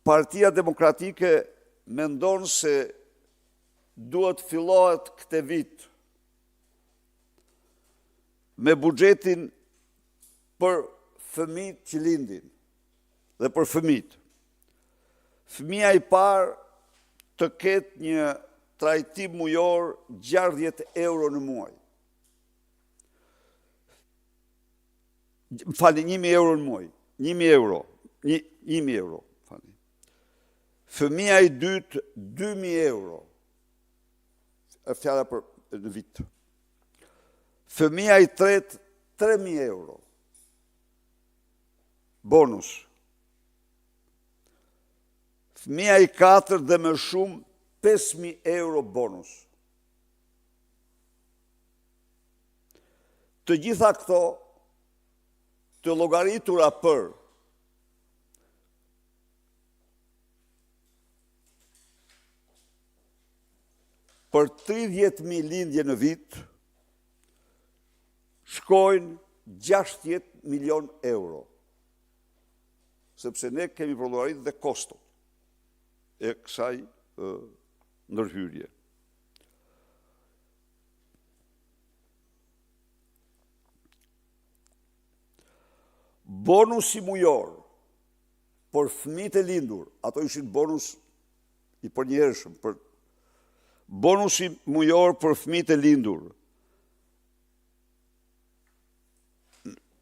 Partia Demokratike mendon se duhet fillohet këtë vit me buxhetin për fëmijët që lindin dhe për fëmijët. Fëmia i parë të ketë një trajtim mujor 60 euro në muaj. Fali, 1.000 euro në muaj. 1.000 euro. 1.000 euro. Fëmia i dytë 2.000 euro. E fjala për në vit. Fëmia i tretë 3.000 euro. Bonus. Fëmia i katërt dhe më shumë 5.000 euro bonus. Të gjitha këto të llogaritura për për 30.000 lindje në vit, shkojnë 60 milion euro. Sepse ne kemi përllogarit dhe kostot e kësaj ndërhyrje. Bonusi mujor për fëmijët e lindur, ato ishin bonus i përnjëhershëm, bonusi mujor për fëmijët e lindur,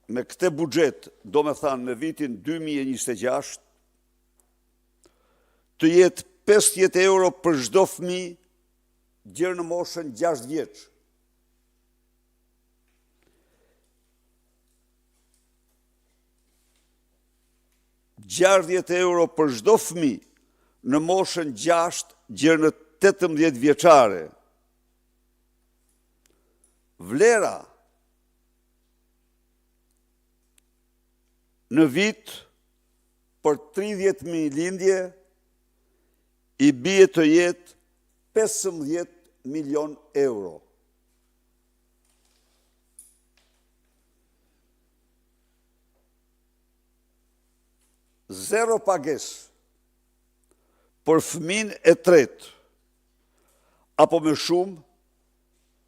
me këtë buxhet, do me thanë në vitin 2026, të jetë 50 euro për çdo fëmijë deri në moshën 6 vjeç. €60 për çdo fëmijë në moshën 6 deri në 18 vjeçare. Vlera në vit për 30.000 lindje i bie të jetë 15 milion euro. Zero pagesë për fëmin e tretë, apo më shumë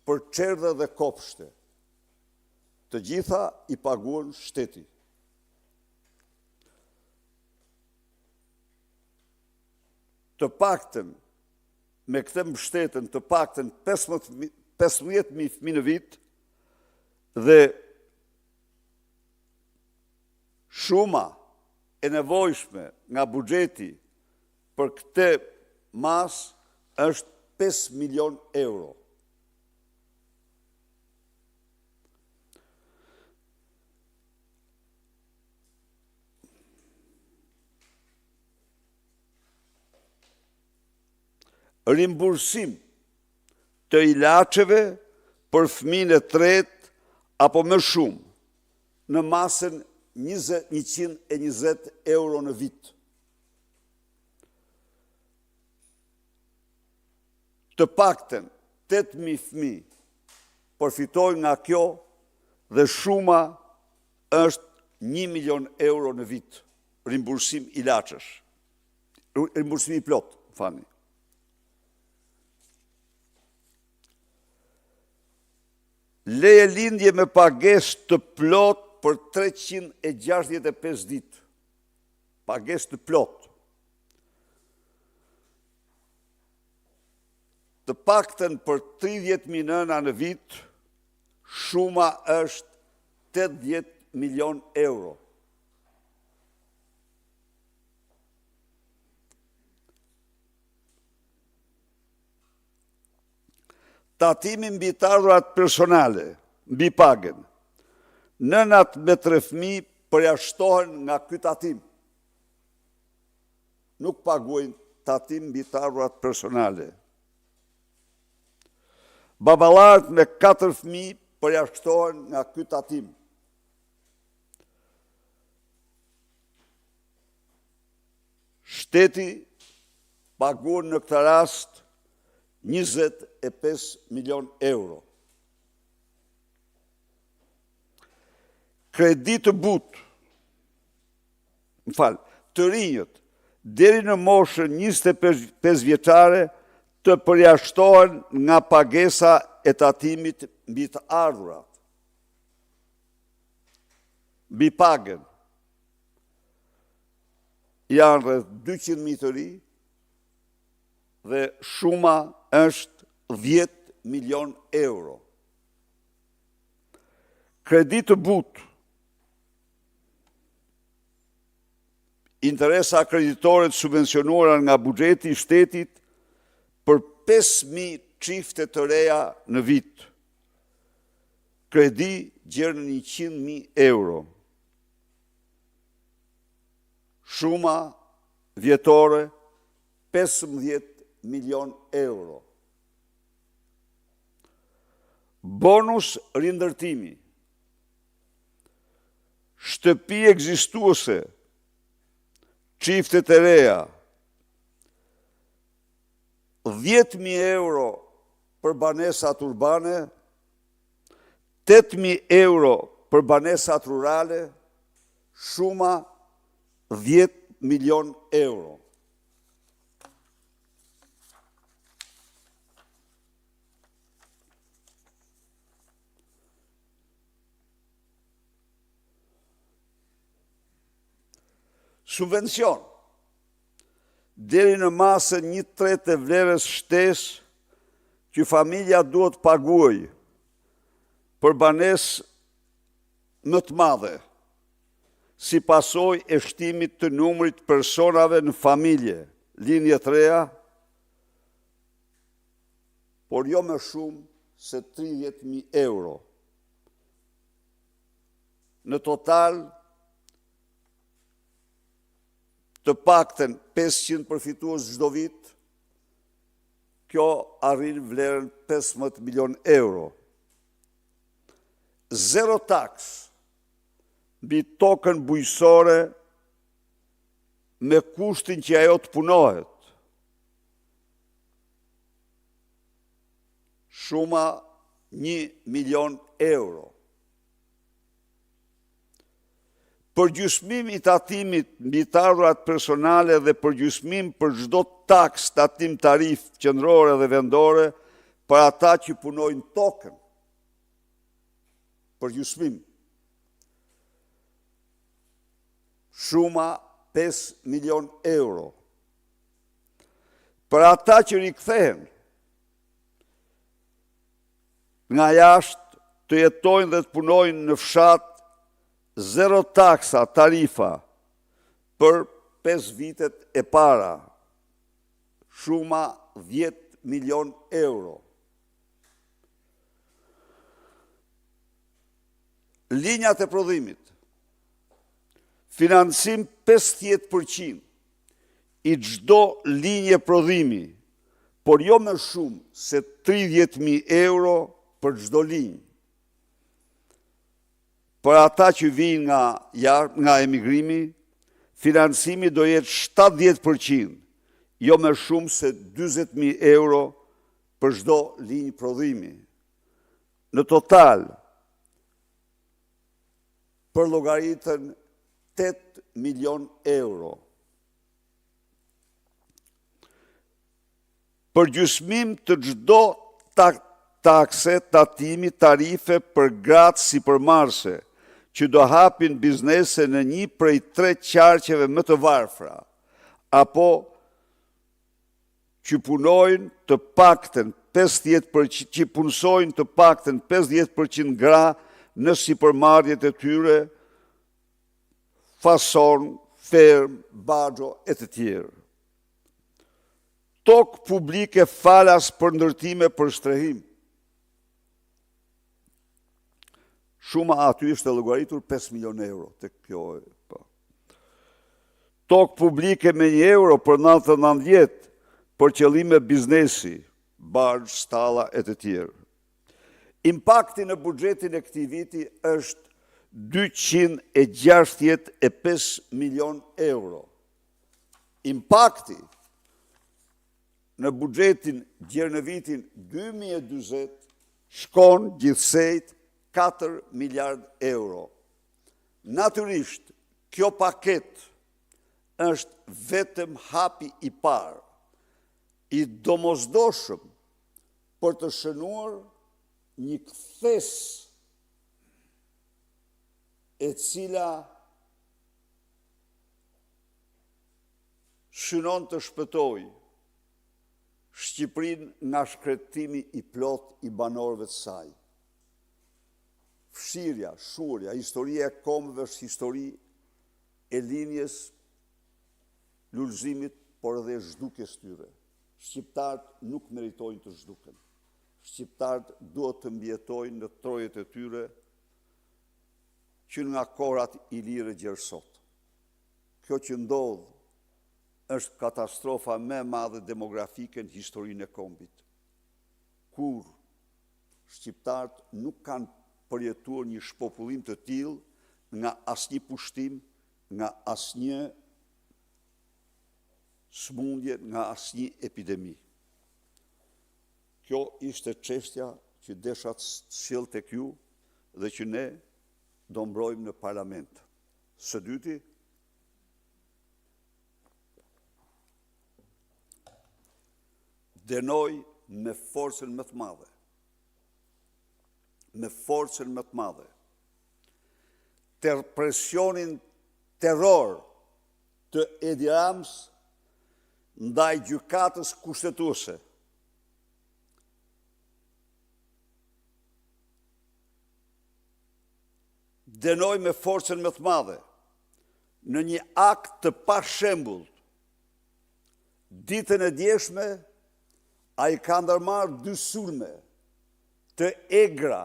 për çerdhe dhe kopshte. Të gjitha i paguan shteti. Të paktën, me këtë mbështetjen, të paktën 15.000 fëmijë në vit dhe shuma e nevojshme nga buxheti për këtë mas është 5 milion euro. Rimbursim të ilaçeve për fëmijën e tretë apo më shumë në masën 120 euro në vit. Të paktën 8.000 fëmijë përfitojnë nga kjo dhe shuma është 1 milion euro në vit. Rimbursim ilaçesh. Rimbursim i plot, fani. Leje lindje me pagesë të plot për 365 ditë. Pagesë të plot. Të paktën për 30.000 nëna në vit, shuma është 80 milion euro. Tatimi mbi të ardhurat personale, mbi pagën. Nënat me 3 fëmijë përjashtohen nga ky tatim. Nuk paguajnë tatim mbi të ardhurat personale. Baballarët me 4 fëmijë përjashtohen nga ky tatim. Shteti paguan në këtë rast 25 milion euro. Kredi të butë, të rinjët, deri në moshën 25 vjeçare të përjashtohen nga pagesa e tatimit mbi të ardhurat. Mbi pagën janë rreth 200.000 të ri dhe shuma është 10 milion euro. Kredi të butë, interesa kreditore të subvencionuara nga buxheti i shtetit për 5.000 çifte të reja në vit. Kredi gjerë në 100.000 euro. Shuma vjetore 15 milion euro. Bonus rindërtimi. Shtëpi ekzistuese, çiftet e reja, 10.000 euro për banesat urbane, 8.000 euro për banesat rurale, shuma 10 milion euro. Subvencion, deri në masën 1/3 e vlerës shtesë që familja duhet paguaj për banesë më të madhe, si pasojë e shtimit të numrit personave në familje, linje të reja, por jo më shumë se 30.000 euro. Në total, të paktën 500 përfitues çdo vit, kjo arrin vlerën 15 milion euro. Zero taks mbi tokën bujqësore me kushtin që ajo të punohet. Shuma 1 milion euro. Përgjysmim i tatimit mbi të ardhurat personale dhe përgjysmim për çdo taks, tatim, tarif qendrore dhe vendore për ata që punojnë tokën. Përgjysmim. Shuma 5 milion euro. Për ata që rikthehen nga jashtë të jetojnë dhe të punojnë në fshat, zero taksa, tarifa, për 5 vitet e para, shuma 10 milion euro. Linjat e prodhimit, financim 50% i çdo linje prodhimi, por jo më shumë se 30.000 euro për çdo linjë. Për ata që vinë nga emigrimi, financimi do jetë 70%, jo më shumë se 40.000 euro për çdo linjë prodhimi. Në total, për llogaritën 8 milion euro. Përgjysmim të çdo takse, tatimi, tarife për gratë sipërmarrëse, që do hapin biznese në një prej 3 qarqeve më të varfra, apo që punojnë të paktën 50%, që punësojnë të paktën 50% gra në sipërmarrjet e tyre, fason, ferm, baxho e të tjerë. Tokë publike falas për ndërtime për shtrehim. Shuma aty ishte llogaritur 5 milion euro. Tokë publike me 1 euro për 99 vjet për qëllime biznesi, barë, stalla e të tjerë. Impakti në buxhetin e këtij viti është 265 milion euro. Impakti në buxhetin gjerë në vitin 2020 shkon gjithsejt 4 miliard euro. Natyrisht, kjo paket është vetëm hapi i parë, i domosdoshëm për të shënuar një kthes e cila synon të shpëtoj Shqipërinë nga shkretimi i plot i banorëve të saj. Fshirja, shurja, historia e kombëve është histori e linjes lullëzimit, por edhe zhdukjes tyre. Shqiptarët nuk meritojnë të zhduken. Shqiptarët duhet të mbjetojnë në trojet e tyre që nga kohrat i lirë gjersot. Kjo që ndodhë është katastrofa më e madhe demografike në historinë e kombit. Kur shqiptarët nuk kanë përjetuar një shpopullim të tillë nga asnjë pushtim, nga asnjë smundje, nga asnjë epidemi. Kjo ishte çështja që desha të sjell tek ju dhe që ne do mbrojmë në parlament. Së dyti, dënoj me forcën më të madhe. Me forcën më të madhe. Presionin terror të Edi Ramës ndaj gjykatës kushtetuese. Dënoj me forcën më të madhe në një akt të pashembull. Ditën e djeshme a i ka ndërmarrë 2 sulme të egra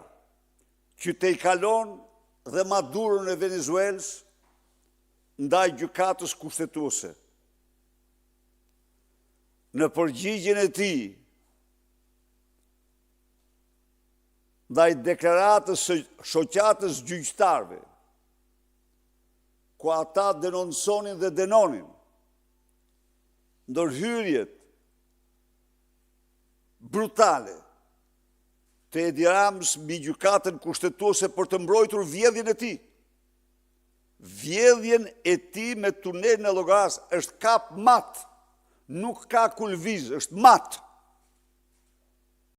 që te i kalon dhe Madurën e Venezuelës ndaj gjykatës kushtetuese. Në përgjigjen e tij ndaj deklaratës së shoqatës gjyqtarëve, ku ata denonconin dhe dënonin ndërhyrjet brutale të Edi Ramës mbi gjykatën kushtetuese për të mbrojtur vjedhjen e tij. Vjedhjen e tij me tunel në Llogaras është kap mat, nuk ka kulviz, është mat.